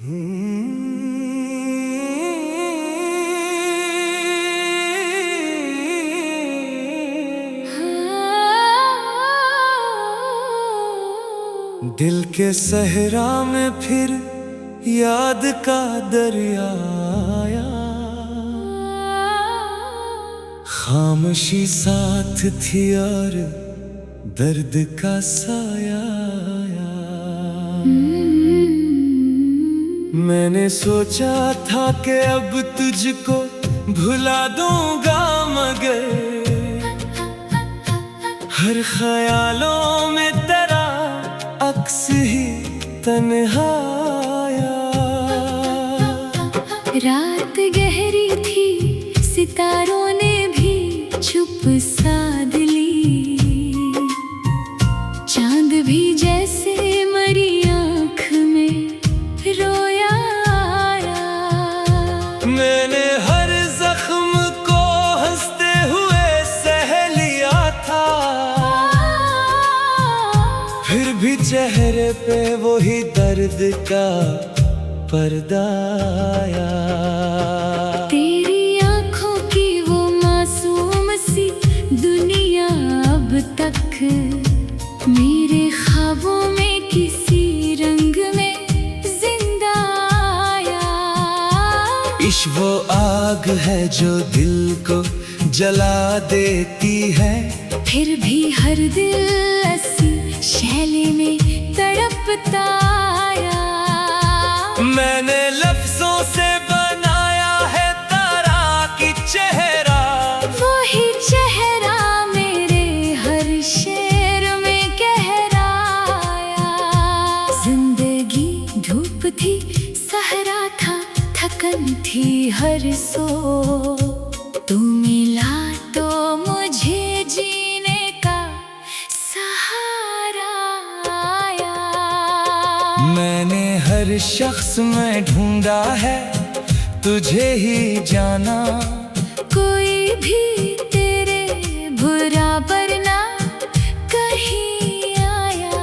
दिल के सहरा में फिर याद का दरिया आया, खामोशी साथ थी और दर्द का साया आया। मैंने सोचा था कि अब तुझको भुला दूंगा, मगर हर ख्यालों में तेरा अक्स ही तन्हा आया। रात गहरी थी, सितारों ने भी चुप साध ली, चांद भी जैसे मरी आँख में रोया आया। मैंने हर जख्म को हंसते हुए सह लिया था, फिर भी चेहरे पे वही दर्द का पर्दा आया। तेरी आँखों की वो मासूम सी दुनिया अब तक मेरे ख्वाबों में किसी रंग में जिंदा आया। इश्क वो आग है जो दिल को जला देती है, फिर भी हर दिल ऐसी शैली में तड़पता आया। मैंने लफ्जों से बनाया है तारा की चेहरा, वही चेहरा मेरे हर शेर में गहराया। जिंदगी धूप थी, सहरा था, थकन थी हर सो, तू मिला तो मुझे जीने का सहारा आया। मैंने हर शख्स में ढूंढा है तुझे ही जाना, कोई भी तेरे बराबर ना कहीं आया।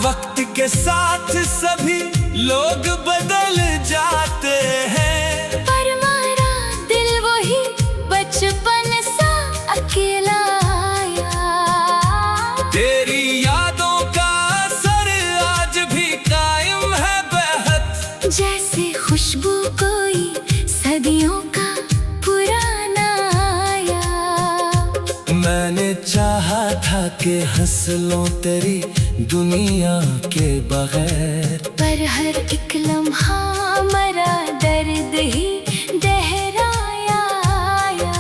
वक्त के साथ सभी लोग बदल जाते हैं, पर हमारा दिल वही बचपन सा अकेला आया। तेरी यादों का असर आज भी कायम है बेहद, जैसे खुशबू कोई सदियों का पुराना आया। मैंने चाहा था कि हंस लूं तेरी दुनिया के बगैर, पर हर एक लम्हा मरा दर्द ही गहराया आया।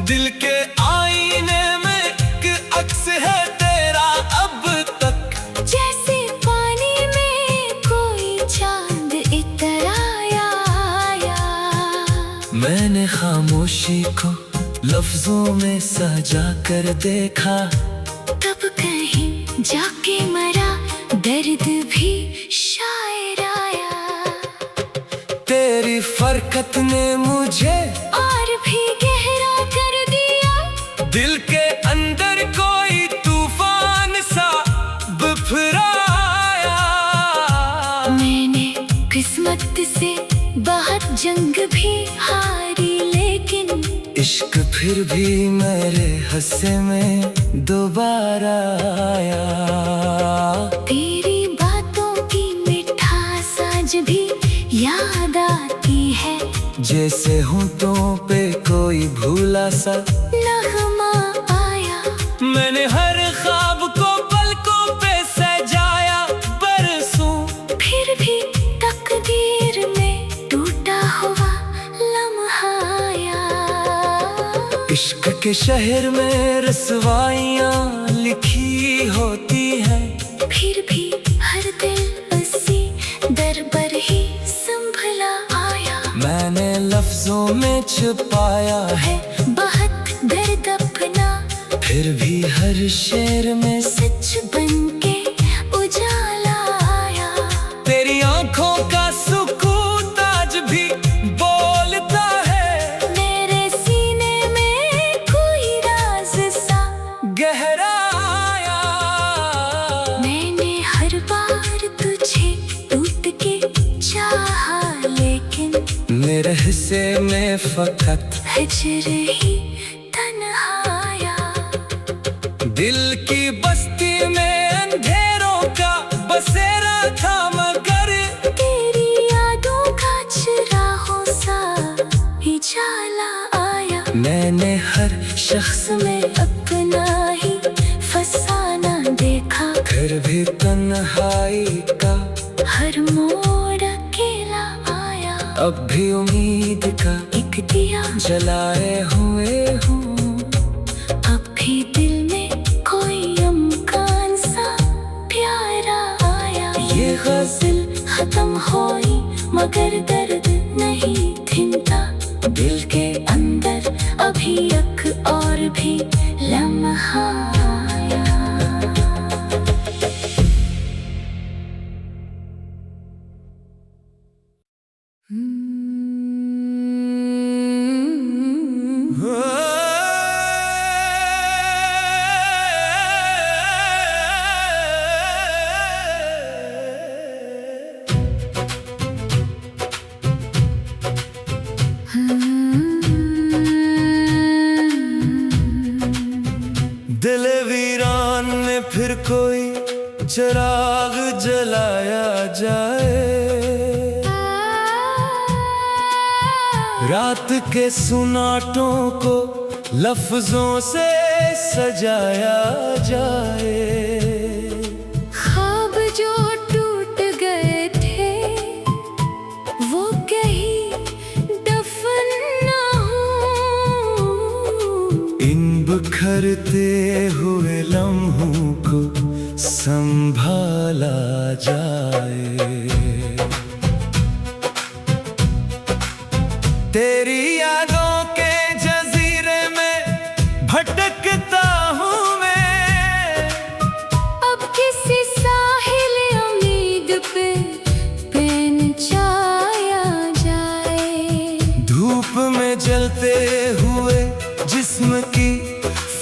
दिल के आईने में एक अक्स है तेरा अब तक, जैसे पानी में कोई चांद इतराया आया। मैंने खामोशी को लफ्जों में सजा कर देखा, तब कहीं जाके मरा दर्द भी शायर आया। तेरी फरकत ने मुझे और भी गहरा कर दिया, दिल के अंदर कोई तूफान सा बिफराया। मैंने किस्मत से बहुत जंग भी हारी, लेकिन इश्क फिर भी मेरे हिस्से में दोबारा आया। तेरी बातों की मिठास आज भी याद आती है, जैसे होंठों पे कोई भूला सा नगमा आया। मैंने हर ख्वाब को पलकों पे सजाया बरसों, फिर भी तकदीर में टूटा हुआ लम्हा आया। इश्क के शहर में रसवाइयाँ लिखी होती हैं, फिर भी हर दिल उसी दर पर ही संभला आया। मैंने लफ्जों में छुपाया है बहुत दर्द अपना, फिर भी हर शेर में सच बनके उजाला आया। तेरी आंखों का सुकून आज भी बोलता है, मेरे सीने में कोई राज सा गहरा आया। मैंने हर बार तुझे टूट हिस्से में फकत हिजर ही तन्हाया। दिल की बस्ती में अंधेरों का बसेरा था, मगर तेरी यादों का चराहों सा उजाला आया। मैंने हर शख्स में अपना ही फसाना देखा, फिर भी तन्हाई का हर मोड़ अकेला आया। अब भी उम्मीद का एक दिया जलाए हुए हूँ, अब भी दिल में कोई अमकान सा प्यारा आया। ये गज़ल खत्म हुई मगर दर्द नहीं थिमता, दिल के अंदर अभी एक और भी लम्हा आया। दिल वीरान में फिर कोई चिराग जलाया जाए, रात के सुनाटों को लफ्जों से सजाया जाए। ख्वाब जो टूट गए थे वो कहीं दफन ना हो, इन बिखरते हुए लम्हों को संभाला जाए। तेरी यादों के जजीरे में भटकता हूँ मैं, अब किसी साहिल उम्मीद पे पहचाया जाए। धूप में जलते हुए जिस्म की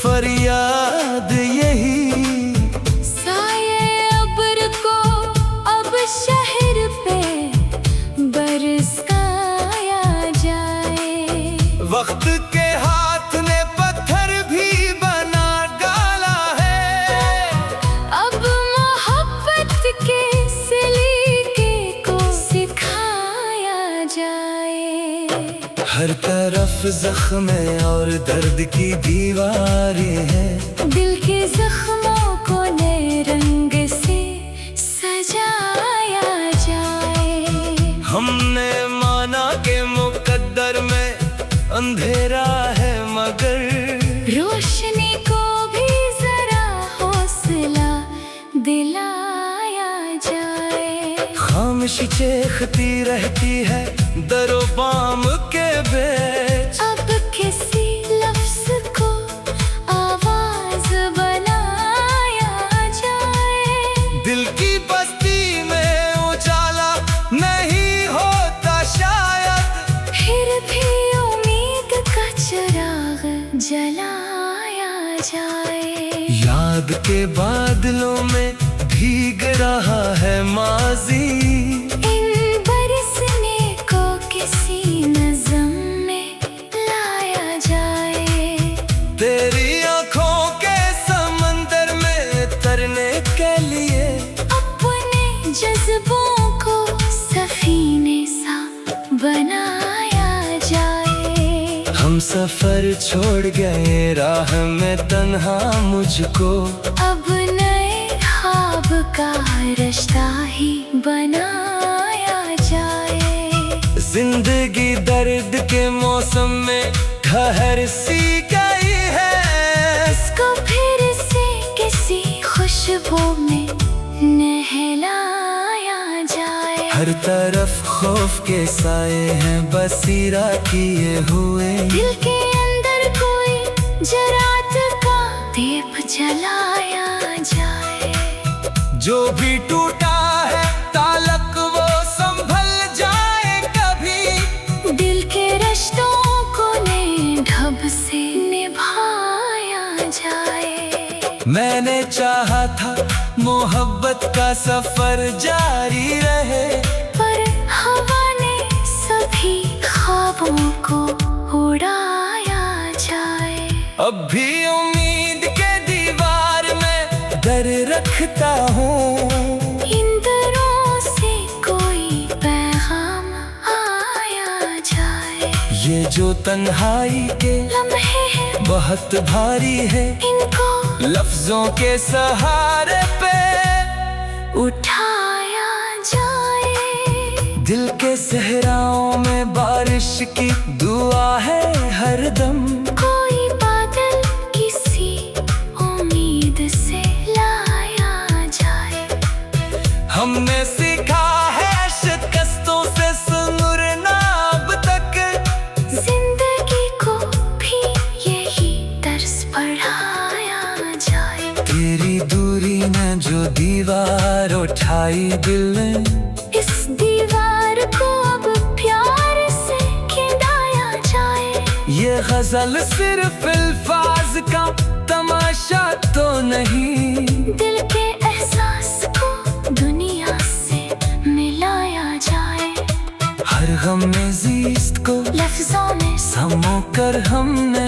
फरियाद यही, साये अब्र को अब शहर पे बरसाया जाए। वक्त के हाथ ने पत्थर भी बना डाला है, अब मोहब्बत के सलीके को सिखाया जाए। हर तरफ जख्म और दर्द की दीवारें हैं, दिल के जख्मों को नए रंग से सजाया जाए। हमने माना के मुकद्दर में अंधेरा है, मगर रोशनी को भी जरा हौसला दिलाया जाए। खामोशी चेखती रहती है दरो बाम के बीच, अब किसी लफ्ज को आवाज बनाया जाए। दिल की बस्ती में उजाला नहीं होता शायद, फिर भी उम्मीद का चिराग जलाया जाए। याद के बादलों में भीग रहा है माजी, इन बरसने को किसी नज़म में लाया जाए। तेरी आंखों के समंदर में तरने के लिए अपने जज्बों को सफीने सा बनाया जाए। हम सफर छोड़ गए राह में तन्हा मुझको, अब नए ख्वाब का रिश्ता ही बनाया जाए। जिंदगी दर्द के मौसम में ठहर सी गई है, इसको फिर से किसी खुशबू में नहलाया जाए। हर तरफ खौफ के साए हैं बसीरा किए हुए, दिल के अंदर कोई जरात का दीप जलाया जाए। जो भी टूटा है तालक वो संभल जाए कभी, दिल के रिश्तों को नए ढब से निभाया जाए। मैंने चाहा था मोहब्बत का सफर जारी रहे, पर हवा ने सभी ख्वाब देखता हूँ। इंद्रों से कोई पैगाम आया जाए। ये जो तन्हाई के लम्हे हैं बहुत भारी है, इनको लफ्जों के सहारे पे उठाया जाए। दिल के सहराओं में बारिश की दुआ है हरदम। कोई बादल किसी उम्मीद से लाया जाए। हमने सीखा है शिकस्तों से संगुरना अब तक, जिंदगी को भी यही दर्स पढ़ाया जाए। तेरी दूरी ने जो दीवार उठाई दिल ने, इस दीवार को अब प्यार से खिंदाया जाए। ये गजल सिर्फ अल्फाज का तमाशा तो नहीं, दिल के एहसास को दुनिया से मिलाया जाए। हर गम में ज़ीस्त को लफ्जों में समो कर हमने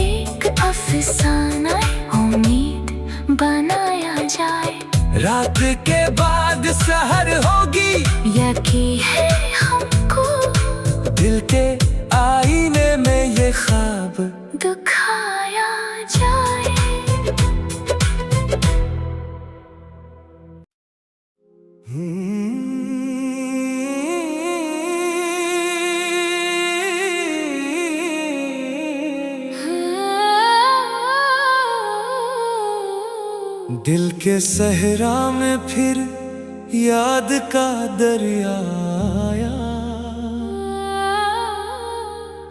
एक अफसाना उम्मीद बनाया जाए। रात के बाद सहर होगी, यकीन है हमको दिल के आईने में ये ख्वाब दिखाया जाए। दिल के सहरा में फिर याद का दरिया आया,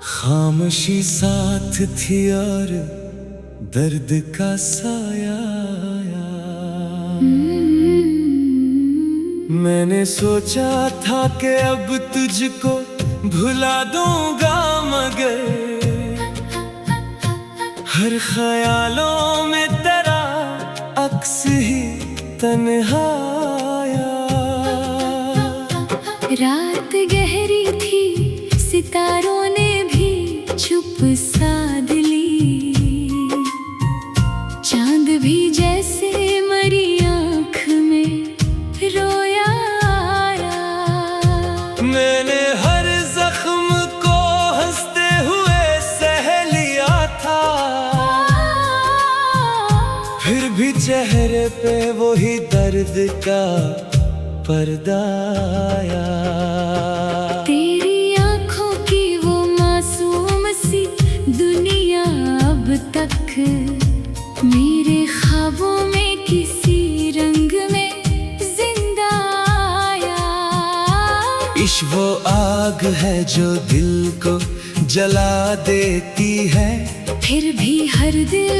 खामोशी साथ थी और दर्द का साया आया। मैंने सोचा था कि अब तुझको भुला दूंगा, मगर हर ख्यालों में तेरा अक्स ही तन्हा आया। रात गहरी थी, सितारों ने भी चुप साध ली। चांद भी जैसे मरी आँख में रोया आया। मैंने हर जख्म को हंसते हुए सह लिया था, फिर भी चेहरे पे वही दर्द का पर्दा आया। तेरी आँखों की वो मासूम सी दुनिया अब तक मेरे ख्वाबों में किसी रंग में जिंदा आया। इश्क वो आग है जो दिल को जला देती है, फिर भी हर दिल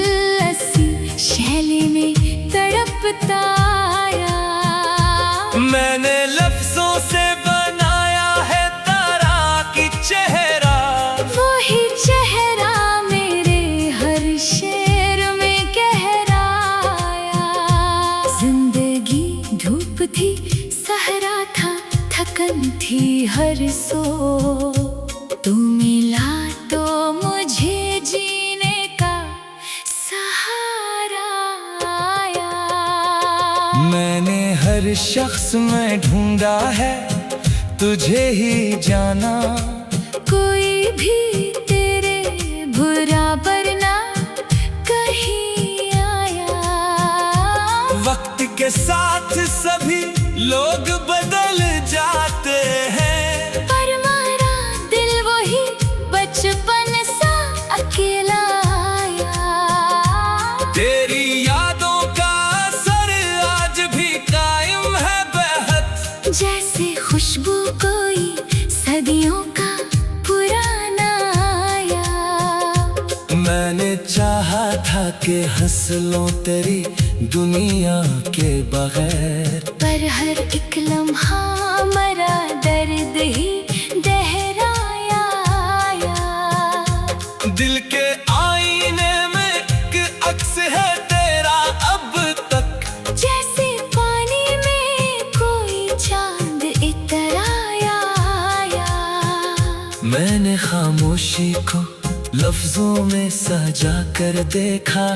ऐसी शैली में तड़पता आया। मैंने लफ्जों से बनाया है तारा की चेहरा, वही चेहरा मेरे हर शेर में गहराया। जिंदगी धूप थी, सहरा था, थकन थी हर सो। तू मिला तो मुझे जीने का सहारा आया। मैंने हर शख्स में ढूंढा है तुझे ही जाना, कोई भी तेरे बराबर ना कहीं आया। वक्त के साथ सभी लोग बदल जाते हैं, पर हमारा दिल वही बचपन सा अकेला आया। तेरी यादों का असर आज भी कायम है बेहद, जैसे खुशबू कोई सदियों का पुराना आया। मैंने चाहा था कि हंस लो तेरी दुनिया के बगैर, पर हर एक लम्हा मरा दर्द ही दोहराया आया। दिल के आईने में एक अक्स है तेरा अब तक, जैसे पानी में कोई चांद इतराया आया। मैंने खामोशी को लफ्जों में सजा कर देखा,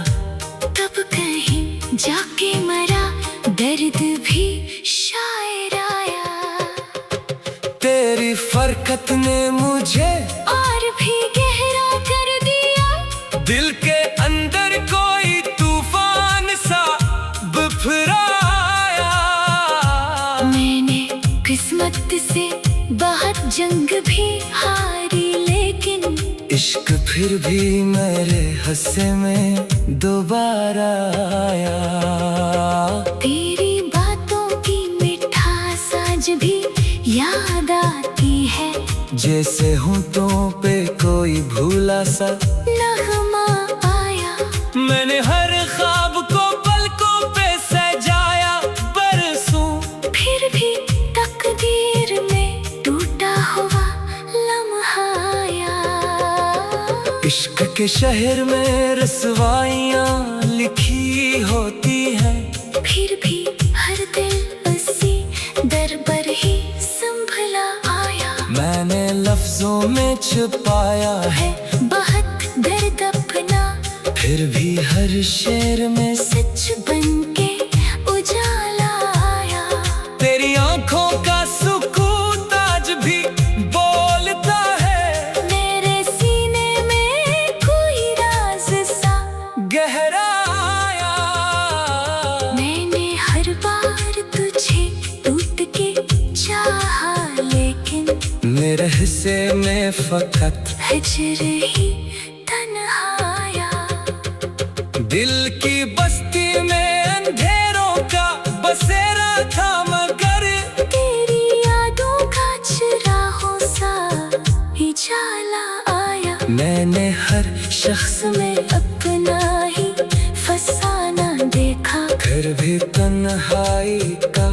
तब कहीं जाके मरा दर्द भी शायर आया। तेरी फरकत ने मुझे और भी गहरा कर दिया। दिल के अंदर कोई तूफान सा बिफराया। मैंने किस्मत से बहुत जंग भी हारी, लेकिन इश्क फिर भी मेरे हिस्से में दोबारा आया। तेरी बातों की मिठास आज भी याद आती है। जैसे होंठों पे कोई भूला सा नगमा आया। मैंने हर ख्वाब को पलकों पे सजाया बरसों। फिर भी तकदीर में टूटा हुआ लम्हा आया। इश्क के शहर में रसवाइयाँ लिखी होती हैं। फिर भी हर दिल उसी दर पर ही संभला आया। मैंने लफ्जों में छुपाया है बहुत दर्द अपना, फिर भी हर शेर में सच बनके उजाला आया। तेरी आंखों का सुकून आज भी बोलता है। मेरे सीने में कोई राज सा गहरा आया। मैंने हर बार तुझे टूट के चाहा, लेकिन मेरे हिस्से में फकत हिजर ही तन्हाया। दिल की बस्ती में अंधेरों का बसेरा था, मगर तेरी यादों का चराहों सा उजाला आया। मैंने हर शख्स में अपना ही फसाना देखा। फिर भी तन्हाई का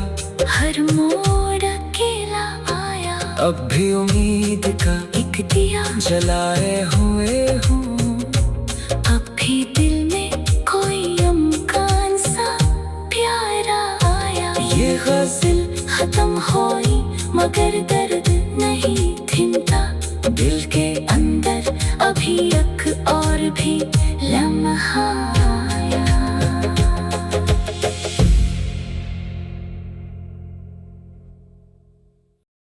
हर मोड़ अकेला आया। अब भी उम्मीद का एक दिया जलाए हुए हूँ। अब भी दिल में कोई अमकान सा प्यारा आया। ये गज़ल खत्म हुई मगर दर्द नहीं थिमता। दिल के अंदर अभी एक और भी लम्हा